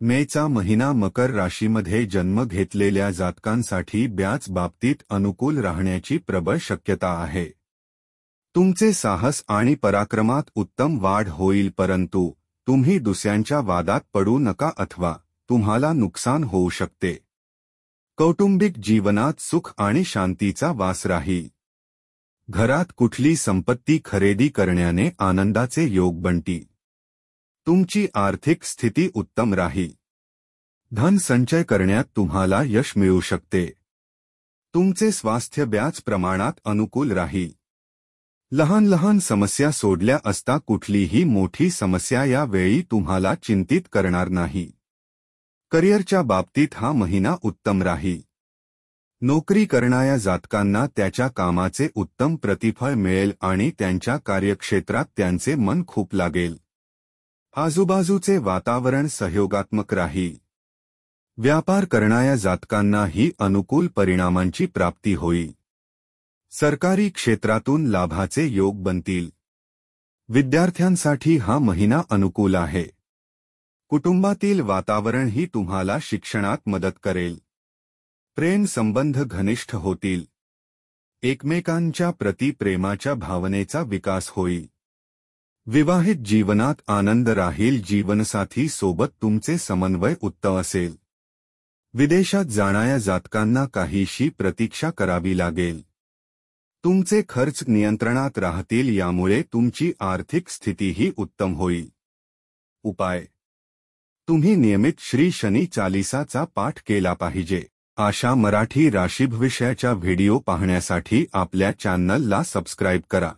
मेचा महिना मकर राशीमध्ये जन्म घेतलेल्या जातकांसाठी ब्याज बाबतीत अनुकूल राहण्याची प्रबळ शक्यता आहे। तुमचे साहस आणि पराक्रमात उत्तम वाढ होईल, परंतु तुम्ही दुसऱ्यांच्या वादात पडू नका अथवा तुम्हाला नुकसान होऊ शकते। कौटुंबिक जीवनात सुख आणि शांतीचा वास राहील। घरात कुठली संपत्ती खरेदी करण्याने आनंदाचे योग बनतील। तुमची आर्थिक स्थिती उत्तम राहील। धन संचय करण्यात तुम्हाला यश मिळू शकते। तुमचे स्वास्थ्य ब्याज प्रमाणात अनुकूल राहील। लहान लहान समस्या सोडल्या असता कुठलीही मोठी समस्या या वेळी तुम्हाला चिंतित करणार नाही। करिअरच्या बाबतीत हा महिना उत्तम राहील। नोकरी करणाऱ्या जातकांना त्याच्या कामाचे उत्तम प्रतिफळ मिळेल आणि त्यांच्या कार्यक्षेत्रात त्यांचे मन खूप लागेल। आजूबाजूचे वातावरण सहयोगात्मक राहील। व्यापार करणाऱ्या जातकांनाही अनुकूल परिणामांची प्राप्ती होईल। सरकारी क्षेत्रातून लाभाचे योग बनतील। विद्यार्थ्यांसाठी हा महिना अनुकूल आहे। कुटुंबातील वातावरणही तुम्हाला शिक्षणात मदत करेल। प्रेम संबंध घनिष्ठ होतील। एकमेकांच्या प्रति प्रेमाच्या भावनेचा विकास होईल। विवाहित जीवनात आनंद राहील। जीवनसाथी सोबत तुमचे समन्वय उत्तम असेल। विदेशात जाणाऱ्या जातकांना काहीशी प्रतीक्षा करावी लागेल। तुमचे खर्च नियंत्रणात राहतील, यामुळे तुमची आर्थिक स्थितीही उत्तम होईल। उपाय: तुम्ही नियमित श्री शनी चालीसाचा पाठ केला पाहिजे। आशा मराठी राशीभविष्याच्या व्हिडिओ पाहण्यासाठी आपल्या चॅनलला सबस्क्राईब करा।